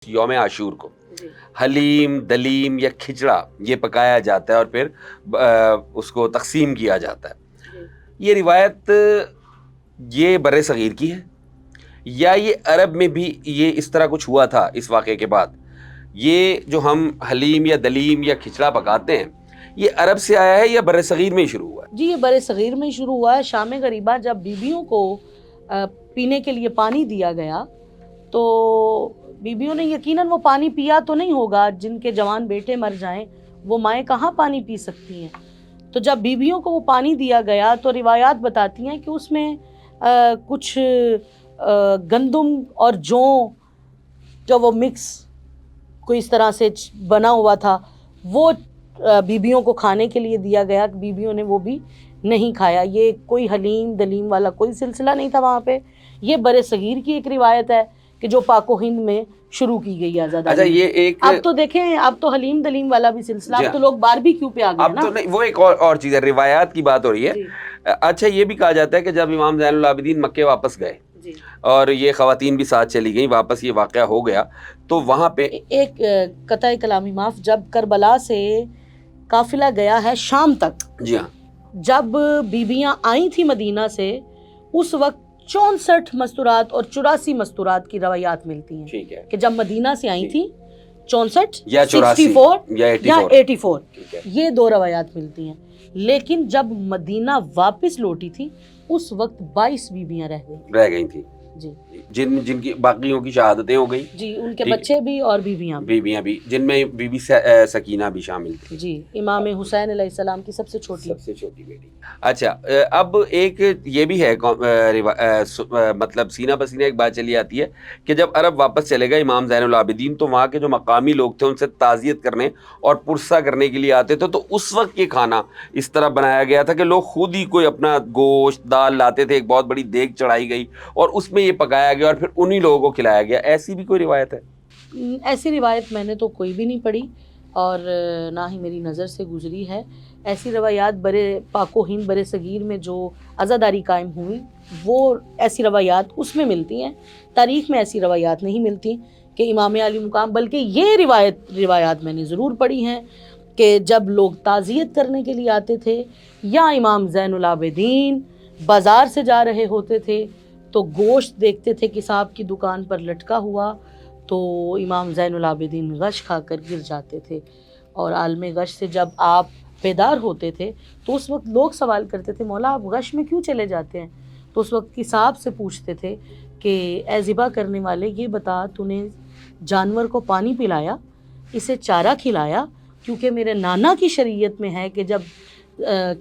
یوم عاشور کو حلیم دلیم یا کھچڑا یہ پکایا جاتا ہے اور پھر اس کو تقسیم کیا جاتا ہے. یہ روایت یہ بر صغیر کی ہے یا یہ عرب میں بھی یہ اس طرح کچھ ہوا تھا اس واقعے کے بعد؟ یہ جو ہم حلیم یا دلیم یا کھچڑا پکاتے ہیں یہ عرب سے آیا ہے یا بر صغیر میں ہی شروع ہوا ہے؟ جی یہ بر صغیر میں ہی شروع ہوا ہے. شام غریبہ جب بیویوں کو پینے کے لیے پانی دیا گیا تو بیویوں نے یقیناً وہ پانی پیا تو نہیں ہوگا. جن کے جوان بیٹے مر جائیں وہ مائیں کہاں پانی پی سکتی ہیں. تو جب بیویوں کو وہ پانی دیا گیا تو روایات بتاتی ہیں کہ اس میں کچھ گندم اور جو وہ مکس کوئی اس طرح سے بنا ہوا تھا وہ بیویوں کو کھانے کے لیے دیا گیا. بیویوں نے وہ بھی نہیں کھایا. یہ کوئی حلیم دلیم والا کوئی سلسلہ نہیں تھا وہاں پہ. یہ بر صغیر کی ایک روایت ہے کہ جو پاک و ہند میں شروع کی گئی ہے آزادی. اچھا یہ ایک اب تو دیکھیں اب تو حلیم دلیم والا بھی سلسلہ اب تو لوگ باربیکیو پہ آ گئے اب نا. تو نہیں، وہ ایک اور چیز ہے، روایات کی بات ہو رہی ہے. اچھا یہ بھی کہا جاتا ہے کہ جب امام زین العابدین مکے واپس گئے اور یہ خواتین بھی ساتھ چلی گئیں واپس، یہ واقعہ ہو گیا تو وہاں پہ ایک قطع کلامی معاف، جب کربلا سے قافلہ گیا ہے شام تک، جی ہاں، جب بیبیاں آئی تھی مدینہ سے اس وقت 64 مستورات اور 84 مستورات کی روایات ملتی ہیں. ٹھیک ہے کہ جب مدینہ سے آئی تھی 64 یا 64 یا یا 84 ٹھیک ہے. یہ دو روایات ملتی ہیں. لیکن جب مدینہ واپس لوٹی تھی اس وقت 22 بیبیاں رہ گئی تھی جی جن کی باقیوں کی شہادتیں ہو گئی جی، ان کے بچے بھی اور بیویاں بھی جن میں بی بی سکینہ بھی شامل تھی. جی، امام حسین علیہ السلام کی سب سے چھوٹی بیٹی. اچھا اب ایک یہ بھی ہے مطلب سینہ بسینہ ایک بات چلی آتی ہے کہ جب عرب واپس چلے گئے امام زین العابدین تو وہاں کے جو مقامی لوگ تھے ان سے تعزیت کرنے اور پرسہ کرنے کے لیے آتے تھے. تو اس وقت یہ کھانا اس طرح بنایا گیا تھا کہ لوگ خود ہی کوئی اپنا گوشت دال لاتے تھے، ایک بہت بڑی دیگ چڑھائی گئی اور اس میں یہ پکایا گیا اور پھر انہی لوگوں کو کھلایا گیا. ایسی بھی کوئی روایت ہے؟ ایسی روایت میں نے تو کوئی بھی نہیں پڑھی اور نہ ہی میری نظر سے گزری ہے. ایسی روایات پاک و ہند بر صغیر میں جو عزاداری قائم ہوئی وہ ایسی روایات اس میں ملتی ہیں. تاریخ میں ایسی روایات نہیں ملتی کہ امام علی مقام، بلکہ یہ روایات میں نے ضرور پڑھی ہیں کہ جب لوگ تعزیت کرنے کے لیے آتے تھے یا امام زین العابدین بازار سے جا رہے ہوتے تھے تو گوشت دیکھتے تھے کہ صاحب کی دکان پر لٹکا ہوا تو امام زین العابدین غش کھا کر گر جاتے تھے. اور عالم غش سے جب آپ بیدار ہوتے تھے تو اس وقت لوگ سوال کرتے تھے مولا آپ غش میں کیوں چلے جاتے ہیں؟ تو اس وقت کی صاحب سے پوچھتے تھے کہ اے ذبح کرنے والے یہ بتا تو نے جانور کو پانی پلایا، اسے چارہ کھلایا؟ کیونکہ میرے نانا کی شریعت میں ہے کہ جب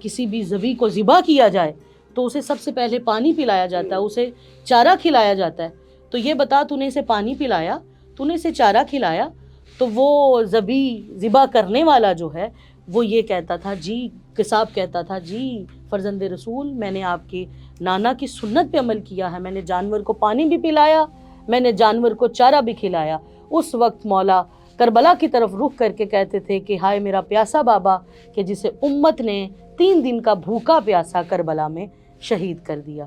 کسی بھی ذبح کو ذبح کیا جائے تو اسے سب سے پہلے پانی پلایا جاتا ہے، اسے چارہ کھلایا جاتا ہے. تو یہ بتا تو نے اسے پانی پلایا، تو نے اسے چارہ کھلایا؟ تو وہ ذبح کرنے والا جو ہے وہ یہ کہتا تھا جی، قصاب کہتا تھا جی فرزند رسول میں نے آپ کے نانا کی سنت پہ عمل کیا ہے، میں نے جانور کو پانی بھی پلایا، میں نے جانور کو چارہ بھی کھلایا. اس وقت مولا کربلا کی طرف رخ کر کے کہتے تھے کہ ہائے میرا پیاسا بابا کہ جسے امت نے 3 دن کا بھوکا پیاسا کربلا میں شہید کر دیا.